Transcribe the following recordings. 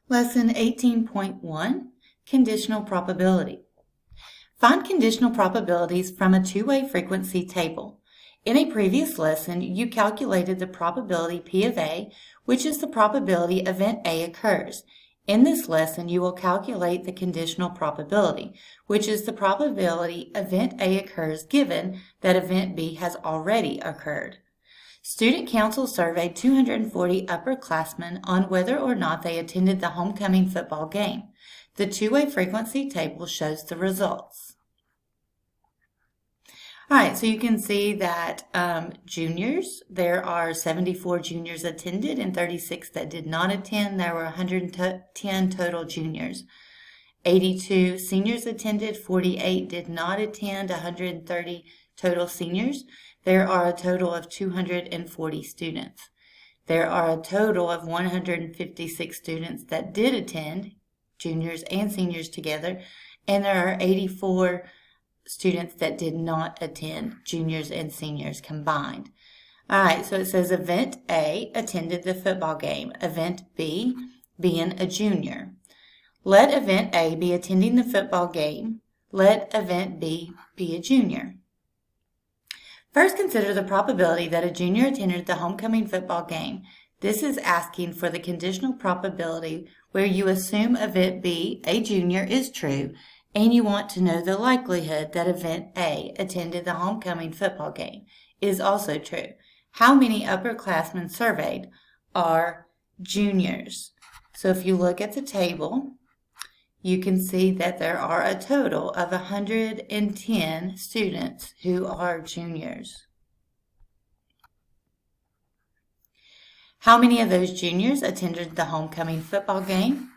Lesson 18.1, Conditional Probability. Find conditional probabilities from a two-way frequency table. In a previous lesson, you calculated the probability P of A, which is the probability event A occurs. In this lesson, you will calculate the conditional probability, which is the probability event A occurs given that event B has already occurred. Student Council surveyed 240 upperclassmen on whether or not they attended the homecoming football game. The two-way frequency table shows the results. All right, so you can see that juniors, there are 74 juniors attended and 36 that did not attend. There were 110 total juniors. 82 seniors attended, 48 did not attend, 130 total seniors. There are a total of 240 students. There are a total of 156 students that did attend, juniors and seniors together, and there are 84 students that did not attend, juniors and seniors combined. All right, so it says event A attended the football game, event B being a junior. Let event A be attending the football game. Let event B be a junior. First, consider the probability that a junior attended the homecoming football game. This is asking for the conditional probability where you assume event B, a junior, is true, and you want to know the likelihood that event A attended the homecoming football game is also true. How many upperclassmen surveyed are juniors? So if you look at the table, you can see that there are a total of 110 students who are juniors. How many of those juniors attended the homecoming football game?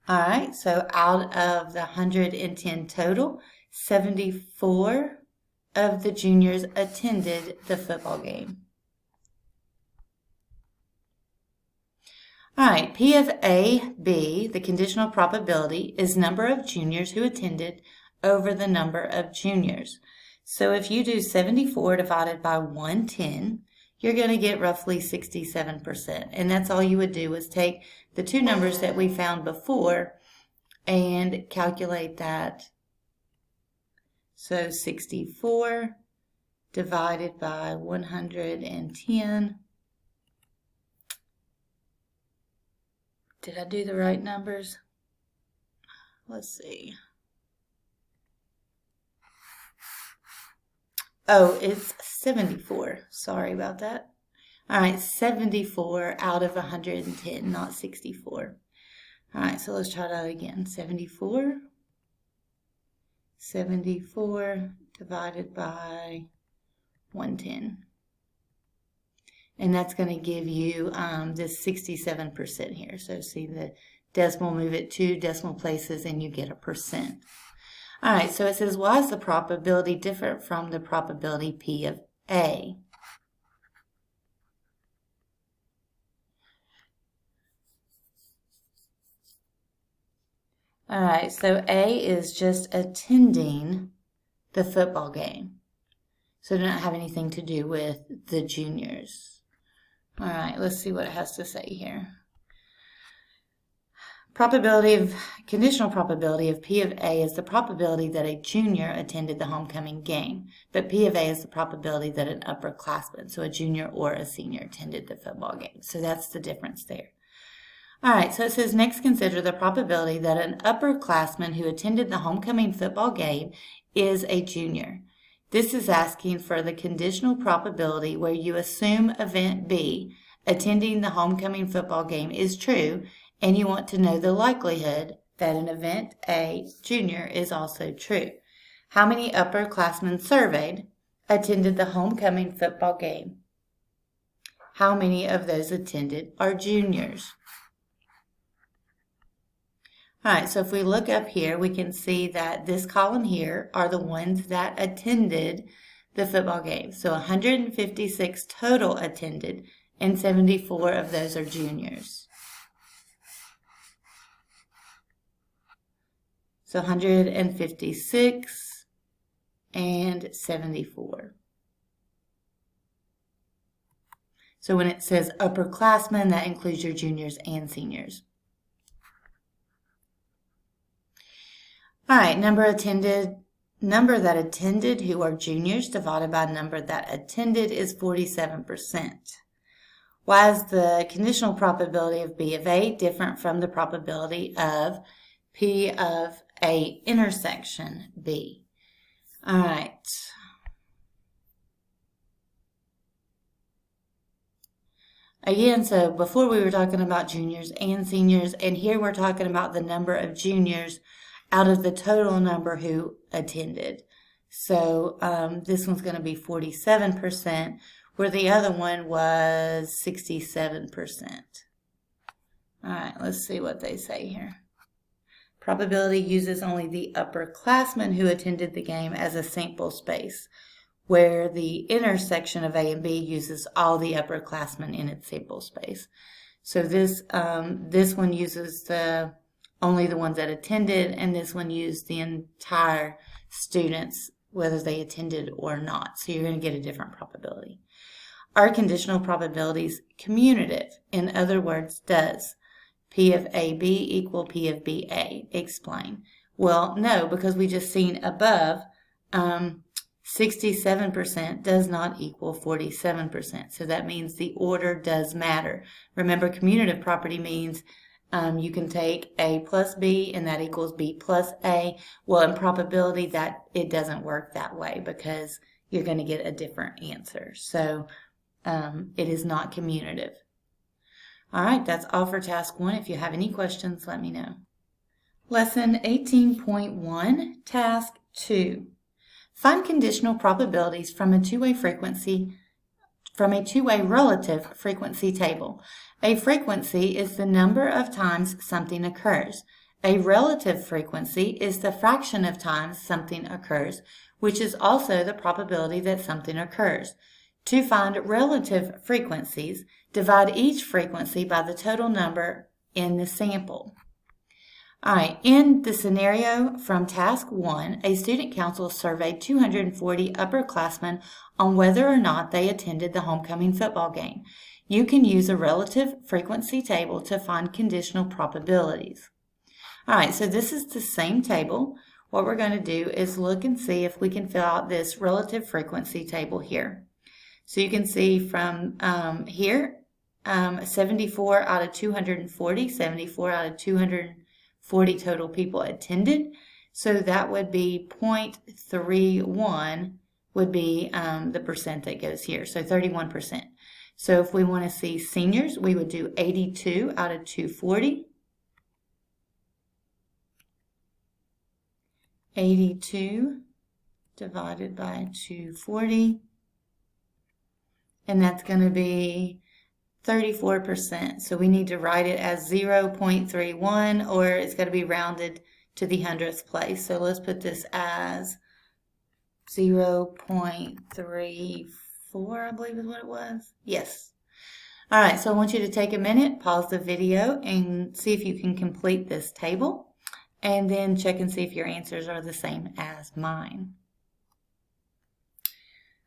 All right, so out of the 110 total, 74 of the juniors attended the football game. All right, P of A, B, the conditional probability, is number of juniors who attended over the number of juniors. So if you do 74 divided by 110, you're going to get roughly 67%. And that's all you would do is take the two numbers that we found before and calculate that. So 64 divided by 110. Did I do the right numbers? Let's see. Oh, it's 74. Sorry about that. All right, 74 out of 110, not 64. All right, so let's try that again. 74 divided by 110. And that's going to give you this 67% here. So see the decimal, move it 2 decimal places, and you get a percent. All right, so it says, why is the probability different from the probability P of A? All right, so A is just attending the football game. So it doesn't have anything to do with the juniors. All right, let's see what it has to say here. Conditional probability of P of A is the probability that a junior attended the homecoming game, but P of A is the probability that an upperclassman, so a junior or a senior, attended the football game. So that's the difference there. All right, so it says next consider the probability that an upperclassman who attended the homecoming football game is a junior. This is asking for the conditional probability where you assume event B, attending the homecoming football game, is true, and you want to know the likelihood that an event A, junior, is also true. How many upperclassmen surveyed attended the homecoming football game? How many of those attended are juniors? All right, so if we look up here, we can see that this column here are the ones that attended the football game. So 156 total attended, and 74 of those are juniors. So 156 and 74. So when it says upperclassmen, that includes your juniors and seniors. All right, number that attended who are juniors divided by number that attended is 47%. Why is the conditional probability of B of A different from the probability of P of A intersection B? All right. Again, so before we were talking about juniors and seniors, and here we're talking about the number of juniors out of the total number who attended. So this one's going to be 47%, where the other one was 67%. All right, let's see what they say here. Probability uses only the upperclassmen who attended the game as a sample space, where the intersection of A and B uses all the upperclassmen in its sample space. So this one uses only the ones that attended, and this one used the entire students, whether they attended or not. So you're going to get a different probability. Are conditional probabilities commutative? In other words, does P of AB equal P of BA? Explain. Well, no, because we just seen above 67% does not equal 47%. So that means the order does matter. Remember, commutative property means you can take A plus B and that equals B plus A. Well, in probability, that it doesn't work that way because you're going to get a different answer. So it is not commutative. All right, that's all for task 1. If you have any questions, let me know. Lesson 18.1, task 2. Find conditional probabilities from a two-way relative frequency table. A frequency is the number of times something occurs. A relative frequency is the fraction of times something occurs, which is also the probability that something occurs. To find relative frequencies, divide each frequency by the total number in the sample. All right, in the scenario from task 1, a student council surveyed 240 upperclassmen on whether or not they attended the homecoming football game. You can use a relative frequency table to find conditional probabilities. All right, so this is the same table. What we're going to do is look and see if we can fill out this relative frequency table here. So you can see from here, 74 out of 240, 74 out of 240 total people attended. So that would be 0.31 would be the percent that goes here. So 31%. So if we want to see seniors, we would do 82 out of 240. 82 divided by 240. And that's going to be 34%. So we need to write it as 0.31, or it's got to be rounded to the 100th place. So let's put this as 0.34, I believe is what it was. Yes. All right, so I want you to take a minute, pause the video, and see if you can complete this table, and then check and see if your answers are the same as mine.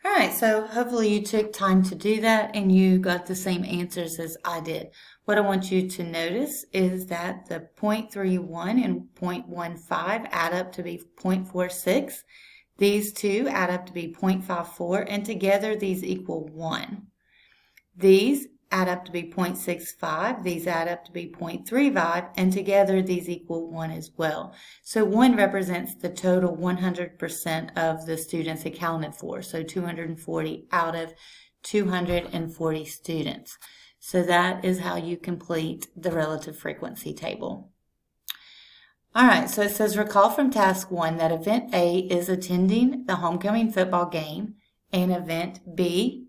All right, so hopefully you took time to do that and you got the same answers as I did. What I want you to notice is that the 0.31 and 0.15 add up to be 0.46. These two add up to be 0.54, and together these equal 1. These add up to be 0.65, these add up to be 0.35, and together these equal 1 as well. So 1 represents the total 100% of the students accounted for, so 240 out of 240 students. So that is how you complete the relative frequency table. All right, so it says, recall from task 1 that event A is attending the homecoming football game and event B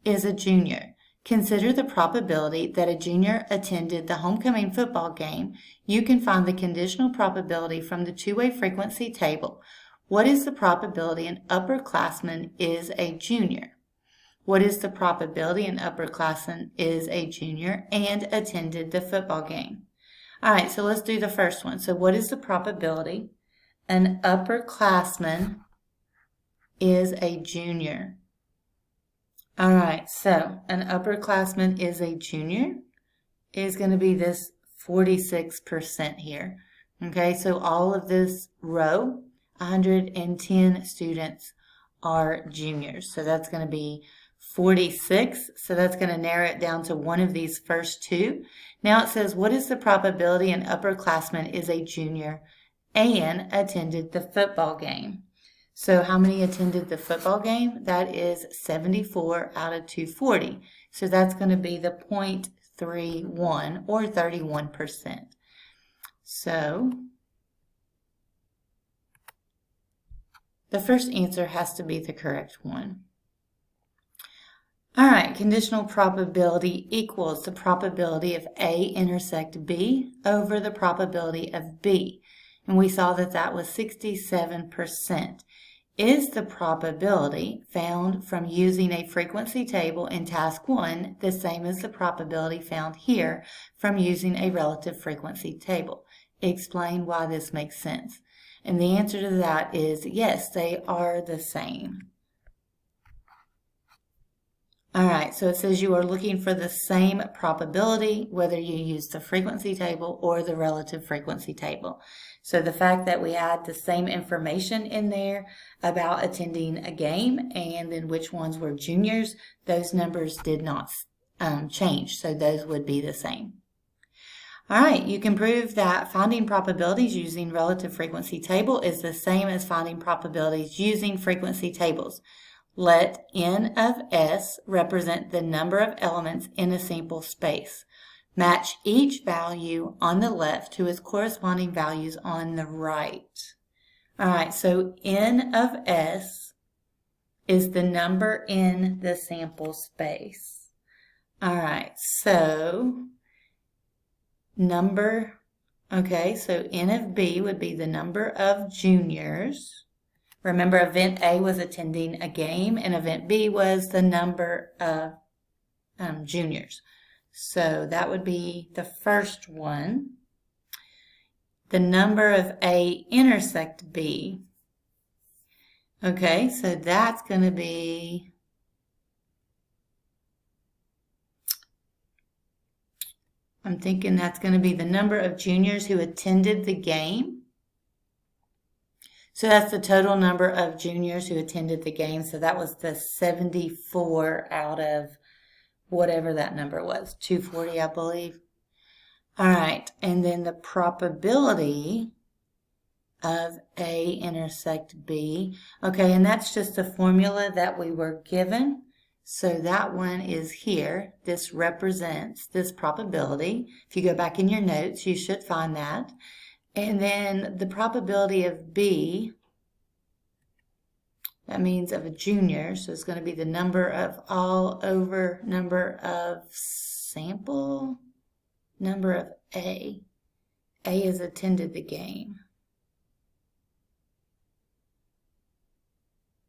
is a junior. Consider the probability that a junior attended the homecoming football game. You can find the conditional probability from the two-way frequency table. What is the probability an upperclassman is a junior? What is the probability an upperclassman is a junior and attended the football game? All right, so let's do the first one. So what is the probability an upperclassman is a junior? All right, so an upperclassman is a junior is going to be this 46% here. Okay, so all of this row, 110 students are juniors. So that's going to be 46. So that's going to narrow it down to one of these first two. Now it says, what is the probability an upperclassman is a junior and attended the football game? So how many attended the football game? That is 74 out of 240. So that's going to be the 0.31 or 31%. So the first answer has to be the correct one. All right, conditional probability equals the probability of A intersect B over the probability of B. And we saw that that was 67%. Is the probability found from using a frequency table in task 1 the same as the probability found here from using a relative frequency table? Explain why this makes sense. And the answer to that is yes, they are the same. All right, so it says you are looking for the same probability whether you use the frequency table or the relative frequency table. So the fact that we had the same information in there about attending a game and then which ones were juniors, those numbers did not change, so those would be the same. All right, you can prove that finding probabilities using relative frequency table is the same as finding probabilities using frequency tables. Let n of s represent the number of elements in a sample space. Match each value on the left to its corresponding values on the right. All right, so n of s is the number in the sample space. All right, so so n of b would be the number of juniors. Remember, event A was attending a game, and event B was the number of juniors. So that would be the first one. The number of A intersect B. Okay, so that's going to be I'm thinking that's going to be the number of juniors who attended the game. So that's the total number of juniors who attended the game. So that was the 74 out of whatever that number was, 240, I believe. All right, and then the probability of A intersect B. Okay, and that's just the formula that we were given. So that one is here. This represents this probability. If you go back in your notes, you should find that. And then the probability of B, that means of a junior, so it's going to be the number of all over number of sample, number of A. A has attended the game.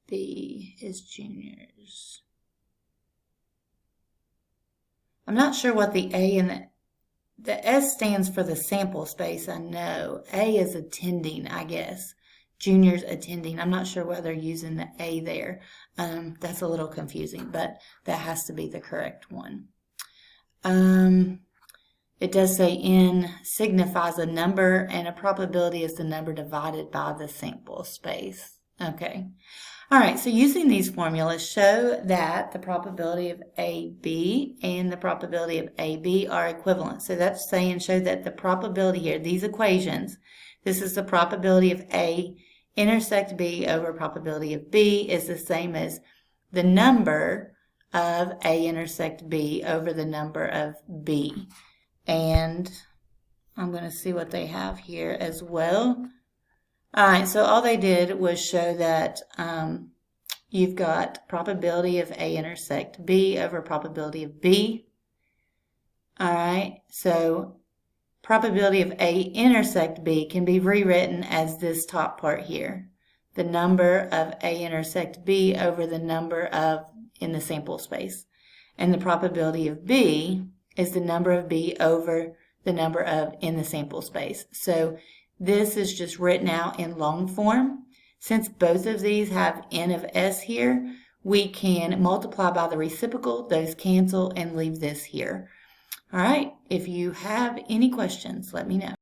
B is juniors. I'm not sure what the A and the S stands for the sample space, I know. A is attending, I guess. Juniors attending. I'm not sure why they're using the A there. That's a little confusing, but that has to be the correct one. It does say N signifies a number, and a probability is the number divided by the sample space. Okay. All right, so using these formulas show that the probability of AB and the probability of AB are equivalent. So that's saying show that the probability here, these equations, this is the probability of A intersect B over probability of B is the same as the number of A intersect B over the number of B. And I'm going to see what they have here as well. All right, so all they did was show that you've got probability of A intersect B over probability of B. All right, so probability of A intersect B can be rewritten as this top part here. The number of A intersect B over the number of in the sample space. And the probability of B is the number of B over the number of in the sample space. So this is just written out in long form. Since both of these have n of s here, we can multiply by the reciprocal, those cancel, and leave this here. All right, if you have any questions, let me know.